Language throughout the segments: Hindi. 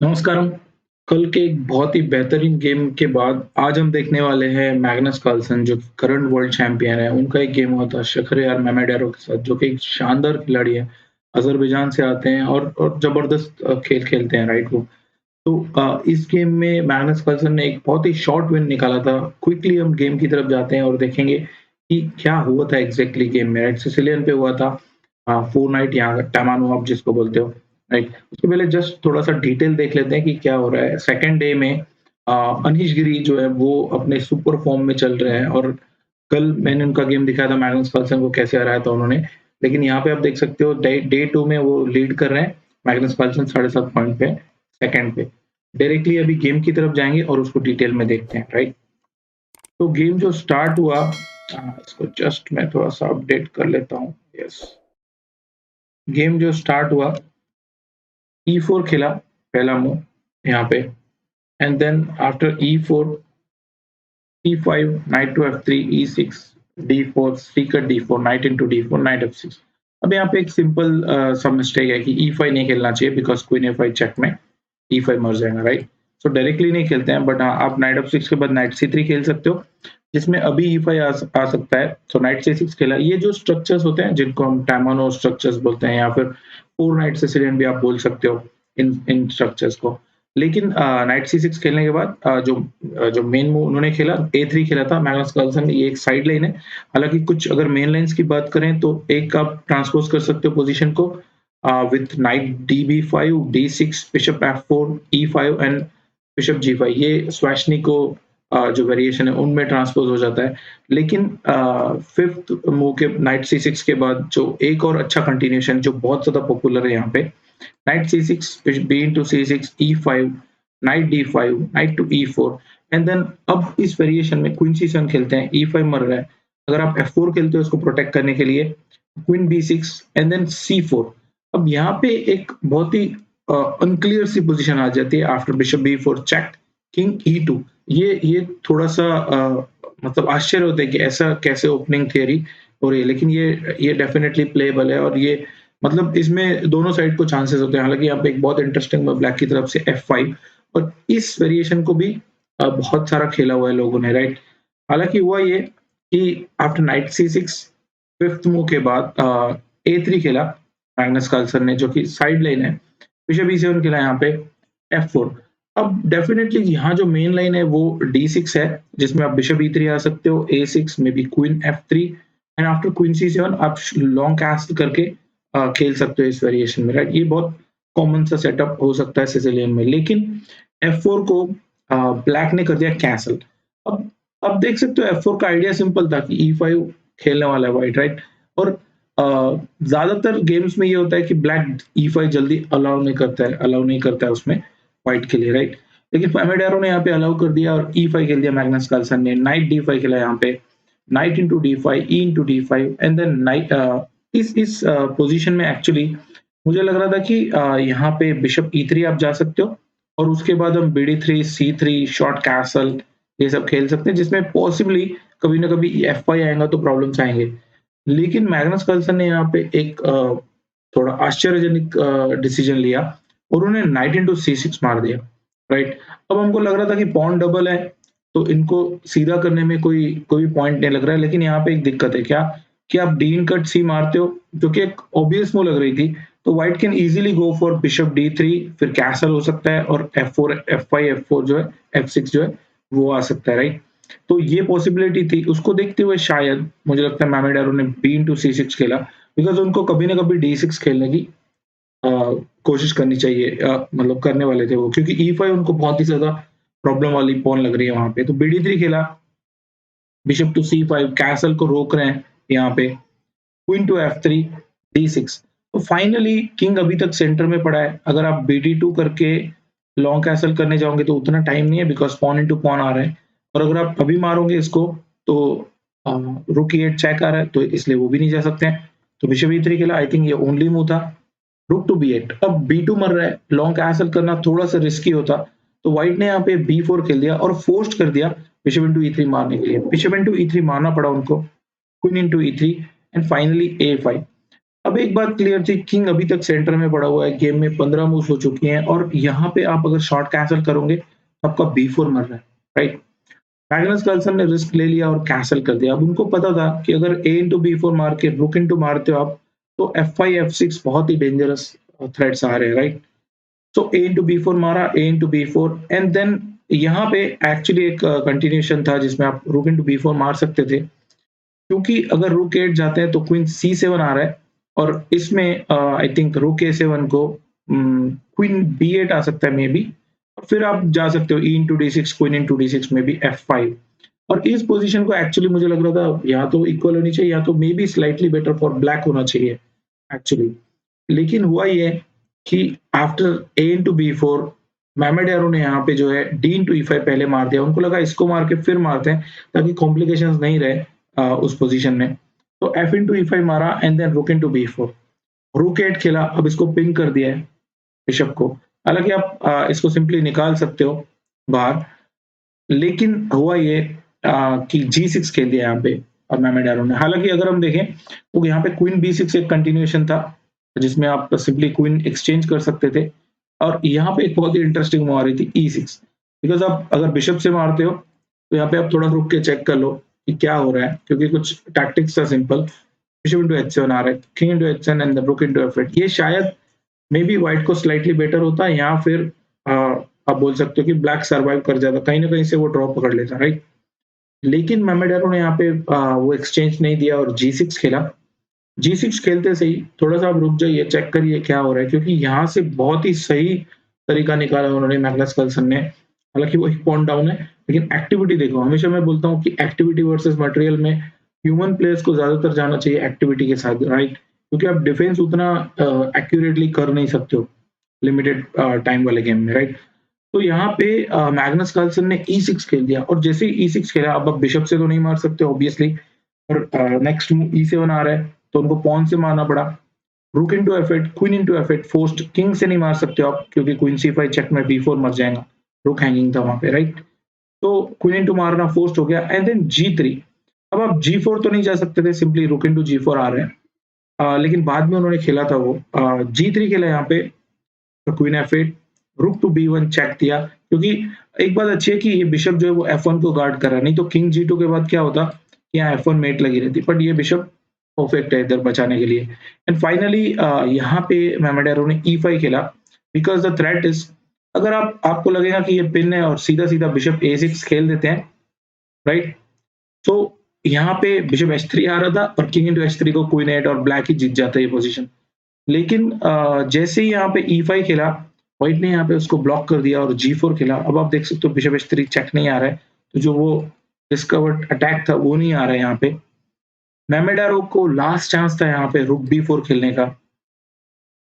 नमस्कारम। कल के एक बहुत ही बेहतरीन गेम के बाद आज हम देखने वाले हैं मैग्नस कार्लसन जो करंट वर्ल्ड चैंपियन है, उनका एक गेम हुआ था शखरियार मैमेडियारो के साथ जो कि एक शानदार खिलाड़ी है। अज़रबैजान से आते हैं और ज़बरदस्त खेल खेलते हैं राइट वो। तो इस गेम में मैग्नस कार्लसन ने एक बहुत ही शॉर्ट विन निकाला था। क्विकली हम गेम की तरफ जाते हैं और देखेंगे कि क्या हुआ था एग्ज़ैक्टली गेम में, राइट? सिसिलियन पे हुआ था 4 नाइट यहाँ टैमानो आप जिसको बोलते हो, राइट? उसके पहले जस्ट थोड़ा-सा डिटेल देख लेते हैं कि क्या हो रहा है। सेकंड डे में अनीश गिरी जो है वो अपने सुपर फॉर्म में चल रहे हैं और कल मैंने उनका गेम दिखाया था मैग्नस कार्लसन को कैसे हराया था उन्होंने। लेकिन यहाँ पे आप देख सकते हो डे डे 2 में वो लीड कर रहे हैं। मैग्नस कार्लसन 7.5 पॉइंट पे, सेकंड पे। डायरेक्टली अभी गेम की तरफ जाएँगे और उसको डिटेल में देखते हैं, राइट? तो गेम जो स्टार्ट हुआ इसको जस्ट मैं थोड़ा-सा अपडेट कर लेता हूँ। यस। गेम जो स्टार्ट हुआ, E4 खेला पहला मूव यहाँ पे and then after E4, E5, knight to F3, E6, D4, सीकर D4, knight into D4, knight F6। अब यहाँ पे एक सिंपल सा मिस्टेक है कि E5 नहीं खेलना चाहिए बिकॉज़ क्वीन A5 चेक में E5 मर जाएगा, राइट? सो डायरेक्टली नहीं खेलते हैं बट हाँ, आप नाइट F6 के बाद नाइट C3 खेल सकते हो, जिसमें अभी E5 आ सकता है। सो नाइट C6 खेला। ये जो स्ट्रक्चर्स होते हैं जिनको हम टैमानो स्ट्रक्चर्स बोलते हैं या फिर 4 नाइट सिसिलियन भी आप बोल सकते हो इन इन स्ट्रक्चर्स को। लेकिन नाइट C6 खेलने के बाद जो मेन मूव उन्होंने खेला A3 खेला था मैग्नस कार्लसन। ये एक साइड लाइन है। हालाँकि कुछ अगर मेन लाइन्स की बात करें तो एक आप ट्रांसपोज़ कर सकते हो पोज़ीशन को with knight DB5, D6, bishop F4, E5 and bishop G5। ये स्वाशनिको जो वेरिएशन है उनमें ट्रांसपोज़ हो जाता है। लेकिन 5th मूव के नाइट C6 के बाद जो एक और अच्छा कंटिन्यूएशन जो बहुत ज़्यादा पॉपुलर है यहाँ पे, knight C6, B into C6, E5, knight D5, knight to E4 and then अब इस वेरिएशन में क्वीन C7 खेलते हैं, E5 मर रहा है। अगर आप F4 खेलते हो इसको प्रोटेक्ट करने के लिए, queen B6 and then C4। अब यहाँ पे एक बहुत ही अनक्लियर सी पोज़ीशन आ जाती है after bishop B4 check, king E2। ये थोड़ा-सा मतलब आश्चर्य होता है कि ऐसा कैसे ओपनिंग थियरी हो रही है, लेकिन ये डेफिनिटली प्लेएबल है और ये मतलब इसमें दोनों साइड को चांसेस होते हैं। हालाँकि यहाँ पे एक बहुत इंटरेस्टिंग ब्लैक की तरफ से F5 और इस वेरिएशन को भी बहुत सारा खेला हुआ है लोगों ने, राइट? हालाँकि हुआ ये कि after night C6 5th move के बाद A3 खेला मैग्नस कार्लसन ने जो कि साइड लाइन है। बिशप E7 खेला यहाँ पे F4। अब डेफिनिटली यहाँ जो मेन लाइन है वो D6 है, जिसमें आप बिशप E3 आ सकते हो, A6 में भी queen F3 and after queen C7 आप लॉन्ग कैसल करके खेल सकते हो इस वेरिएशन में, राइट? ये बहुत कॉमन सा सेटअप हो सकता है सिसिलियन में। लेकिन F4 को ब्लैक ने कर दिया कैसल। अब अब देख सकते हो F4 का आइडिया सिंपल था कि E5 खेलने वाला है व्हाइट, राइट? और ज़्यादातर गेम्स में ये होता है कि ब्लैक E5 जल्दी अलाउ नहीं करता है उसमें व्हाइट के लिए, राइट? लेकिन फामिडियारो ने यहाँ पे अलाउ कर दिया और E5 खेल दिया मैग्नस कार्लसन ने। नाइट D5 खेला यहाँ पे, knight into D5, E into D5 and then इस पोज़ीशन में एक्चुअली मुझे लग रहा था कि यहाँ पे बिशप E3 आप जा सकते हो और उसके बाद हम BD3, C3, शॉर्ट कैसल ये सब खेल सकते हैं, जिसमें पॉसिबली कभी ना कभी F5 आएगा तो प्रॉब्लम्स आएँगे। लेकिन मैग्नस कार्लसन ने यहाँ पे एक थोड़ा आश्चर्यजनक डिसीजन लिया और उन्होंने नाइट इंटू C6 मार दिया, राइट? अब हमको लग रहा था कि पॉन डबल है, तो इनको सीधा करने में कोई पॉइंट नहीं लग रहा है। लेकिन यहाँ पे एक दिक्कत है क्या कि आप डी इन कट सी मारते हो, जो कि एक ऑब्वियस मूव लग रही थी। तो white can easily go for bishop D3 फिर कैसल हो सकता है और F4, F5, F4 जो है F6 जो है वो आ सकता है, राइट? तो ये पॉसिबिलिटी थी, उसको देखते हुए शायद मुझे लगता है मैमेडियारो ने बी इंटू C6 खेला बिकॉज़ उनको कभी ना कभी D6 खेलने की अ, कोशिश करनी चाहिए मतलब करने वाले थे वो क्योंकि E5 उनको बहुत ही ज़्यादा प्रॉब्लम वाली पॉन लग रही है वहाँ पे। तो BD3 खेला, बिशप टू C5 कैसल को रोक रहे हैं यहाँ पे, क्वीन टू F3, D6। तो फाइनली किंग अभी तक सेंटर में पड़ा है। अगर आप BD2 करके लॉन्ग कैसल करने जाओगे तो उतना टाइम नहीं है बिकॉज़ पॉन इंटू पॉन आ रहा है और अगर आप अभी मारोगे इसको तो अ, रुक E8 चेक आ रहा है तो इसलिए वो भी नहीं जा सकते हैं। तो बिशप E3 खेला, आई थिंक ये ओनली मूव था। रुक टू B8। अब B2 मर रहा है, लॉन्ग कैसल करना थोड़ा-सा रिस्की होता, तो व्हाइट ने यहाँ पे B4 खेल दिया और फोर्स्ड कर दिया बिशप इंटू E3 मारने के लिए। बिशप इंटू E3 मारना पड़ा उनको, queen into E3 and finally A5। अब एक बात क्लियर थी, किंग अभी तक सेंटर में पड़ा हुआ है, गेम में 15 मूव्स हो चुकी हैं और यहाँ पे आप अगर शॉट कैंसल करोगे, तो आपका b4 मर रहा है, राइट? मैग्नस कार्लसन ने रिस्क ले लिया और कैंसल कर दिया। अब उनको पता था कि अगर a इंटू b4 मार के रुक इंटू मारते हो आप, तो f5, f6 बहुत ही डेंजरस थ्रेट्स आ रहे हैं, राइट? तो a इंटू b4 मारा, a into b4 and then यहाँ पे एक्चुअली एक कंटिन्यूएशन था जिसमें आप रुक इंटू b4 मार सकते थे। क्योंकि अगर रूक 8 जाते हैं तो क्वीन C7 आ रहा है और इसमें आई थिंक रूक A7 को क्वीन B8 आ सकता है मे बी, और फिर आप जा सकते हो E into D6, queen into D6 में भी F5। और इस पोजीशन को एक्चुअली मुझे लग रहा था या तो इक्वल होनी चाहिए या तो may be slightly better for black होना चाहिए एक्चुअली। लेकिन हुआ ये कि आफ्टर A इंटू B4 मेहमेड यारों ने यहाँ पे जो है D इंटू E5 पहले मार दिया। उनको लगा इसको मार के फिर मारते हैं ताकि कॉम्प्लिकेशंस नहीं रहे उस पोजीशन में। तो F इंटू E5 मारा एंड देन रुक इंटू B4। रूक 8 खेला, अब इसको पिन कर दिया है बिशप को। हालाँकि आप इसको सिंपली निकाल सकते हो बाहर, लेकिन हुआ ये कि G6 खेल दिया यहाँ पे मेहमेड यारों ने। हालाँकि अगर हम देखें तो यहाँ पे क्वीन B6 एक कंटिन्यूएशन था, जिसमें आप सिंपली क्वीन एक्सचेंज कर सकते थे और यहाँ पे एक बहुत ही इंटरेस्टिंग मूव आ रही थी E6। बिकॉज़ आप अगर बिशप से मारते हो, तो यहाँ पे आप थोड़ा रुक के चेक कर लो कि क्या हो रहा है, क्योंकि कुछ टैक्टिक्स था सिंपल। बिशप इंटू H7 आ रहा है, king into H7 and the रुक इंटू F8। ये शायद मे बी व्हाइट को स्लाइटली बेटर होता है या फिर आप बोल सकते हो कि ब्लैक सर्वाइव कर जाता, कहीं न कहीं से वो ड्रॉ पकड़ लेता, राइट? लेकिन मेहमेड यारों ने यहाँ पे वो एक्सचेंज नहीं दिया और G6 खेला। G6 खेलते सही थोड़ा-सा आप रुक जाइए, चेक करिए क्या हो रहा है, क्योंकि यहाँ से बहुत ही सही तरीका निकाला उन्होंने मैग्नस कार्लसन ने। हालाँकि वो 1 पॉइंट डाउन है, लेकिन एक्टिविटी देखो, हमेशा मैं बोलता हूँ कि एक्टिविटी वर्सेस मटेरियल में ह्यूमन प्लेयर्स को ज़्यादातर जाना चाहिए एक्टिविटी के साथ, राइट? क्योंकि आप डिफेंस उतना एक्यूरेटली कर नहीं सकते हो लिमिटेड टाइम वाले गेम में, राइट? तो यहाँ पे मैग्नस कार्लसन ने E6 खेल दिया और जैसे ही E6 खेला, अब आप बिशप से तो नहीं मार सकते ऑब्वियसली, और नेक्स्ट मूव E7 आ रहा है, तो उनको पॉन से मारना पड़ा। रूक into F8, queen into F8 forced, king से नहीं मार सकते हो आप क्योंकि क्वीन C5 चेक में B4 मर जाएगा, रूक हैंगिंग था वहाँ पे, राइट? तो क्वीन इंटू मारना फोर्स्ड हो गया एंड देन G3। अब आप G4 तो नहीं जा सकते थे, सिंपली रूक इंटू G4 आ रहे हैं। लेकिन बाद में उन्होंने खेला था वो G3 खेला यहाँ पे, तो queen F8, rook to B1 check दिया, क्योंकि एक बात अच्छी है कि ये बिशप जो है वो F1 को गार्ड कर रहा है, नहीं तो किंग G2 के बाद क्या होता कि यहाँ F1 मेट लगी रहती, बट ये बिशप परफेक्ट है इधर बचाने के लिए। एंड फाइनली यहाँ पे मेहमेड यारों ने E5 खेला बिकॉज़ द थ्रेट इज़, अगर आपको लगेगा कि ये पिन है और सीधा-सीधा बिशप A6 खेल देते हैं, राइट? तो यहाँ पे बिशप H3 आ रहा था और किंग इंटू H3 को क्वीन 8 और ब्लैक ही जीत जाता है ये पोजीशन। लेकिन जैसे ही यहाँ पे E5 खेला, व्हाइट ने यहाँ पे उसको ब्लॉक कर दिया और G4 खेला। अब आप देख सकते हो बिशप H3 चेक नहीं आ रहा है, तो जो वो डिस्कवर्ड अटैक था वो नहीं आ रहा है यहाँ पे। मेहमेड यारों को लास्ट चांस था यहाँ पे रुक B4 खेलने का।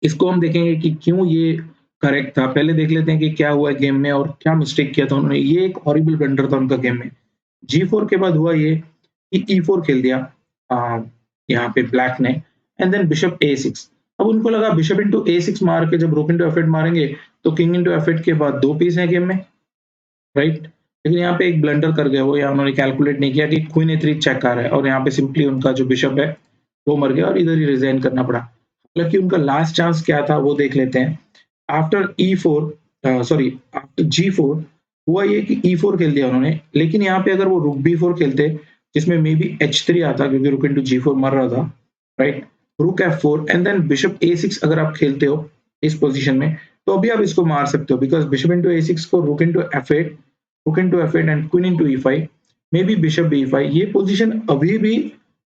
इसको हम देखेंगे कि क्यों ये करेक्ट था। पहले देख लेते हैं कि क्या हुआ गेम में और क्या मिस्टेक किया था उन्होंने। ये एक हॉरिबल ब्लंडर था उनका गेम में। G4 के बाद हुआ ये कि E4 खेल दिया यहाँ पे ब्लैक ने एंड देन बिशप A6। अब उनको लगा बिशप इंटू A6 मार के जब रूक इंटू F8 मारेंगे तो किंग इंटू F8 के बाद 2 पीस हैं गेम में, राइट? लेकिन यहाँ पे एक ब्लंडर कर गए वो, यहाँ उन्होंने कैलकुलेट नहीं किया कि क्वीन A3 चेक आ रहा है और यहाँ पे सिंपली उनका जो बिशप है वो मर गया और इधर ही रिजाइन करना पड़ा। हालाँकि उनका लास्ट चांस क्या था वो देख लेते हैं। After E4 sorry after G4 हुआ ये कि E4 खेल दिया उन्होंने, लेकिन यहाँ पे अगर वो रुक B4 खेलते जिसमें मे बी H3 आता क्योंकि रुक इंटू G4 मर रहा था, राइट? रुक F4 and then bishop A6 अगर आप खेलते हो इस पोजीशन में, तो अभी आप इसको मार सकते हो बिकॉज़ बिशप इंटू A6 को रुक इंटू F8, रुक into F8 and queen into E5, may be bishop B5। ये पोजीशन अभी भी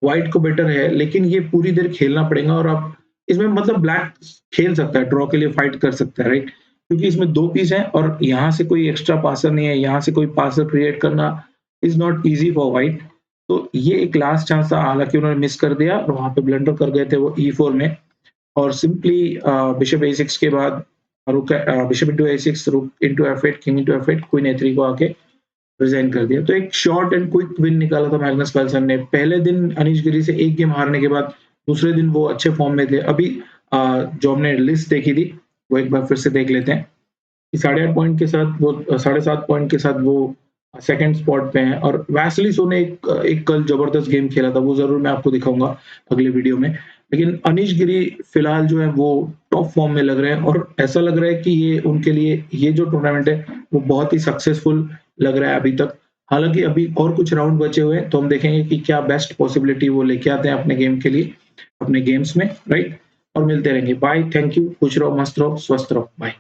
व्हाइट को बेटर है, लेकिन ये पूरी देर खेलना पड़ेगा और आप इसमें मतलब ब्लैक खेल सकता है, ड्रॉ के लिए फाइट कर सकता है, राइट? क्योंकि इसमें 2 पीस हैं और यहाँ से कोई एक्स्ट्रा पासर नहीं है, यहाँ से कोई पासर क्रिएट करना is not easy for white. तो ये एक लास्ट चांस था, हालाँकि उन्होंने मिस कर दिया और वहाँ पे ब्लंडर कर गए थे वो E4 में और सिंपली बिशप A6 के बाद बिशप इंटू A6, रूक into F8, king into F8, queen A3 को आके रिज़ाइन कर दिया। तो एक शॉर्ट एंड क्विक विन निकाला था मैग्नस कार्लसन ने। पहले दिन अनीश गिरी से 1 गेम हारने के बाद दूसरे दिन वो अच्छे फॉर्म में थे। अभी जो हमने लिस्ट देखी थी, वो एक बार फिर से देख लेते हैं कि 8.5 पॉइंट के साथ वो 7.5 पॉइंट के साथ वो सेकंड स्पॉट पे हैं और वैसिलिस ने एक कल जबरदस्त गेम खेला था, वो ज़रूर मैं आपको दिखाऊँगा अगले वीडियो में। लेकिन अनीश गिरी फिलहाल जो है वो टॉप फॉर्म में लग रहे हैं और ऐसा लग रहा है कि ये उनके लिए ये जो टूर्नामेंट है वो बहुत ही सक्सेसफुल लग रहा है अभी तक। हालाँकि अभी और कुछ राउंड बचे हुए हैं, तो हम देखेंगे कि क्या बेस्ट पॉसिबिलिटी वो लेके आते हैं अपने गेम के लिए, अपने गेम्स में, राइट? और मिलते रहेंगे। बाय, थैंक यू, खुश रहो, मस्त रहो, स्वस्थ रहो। बाय।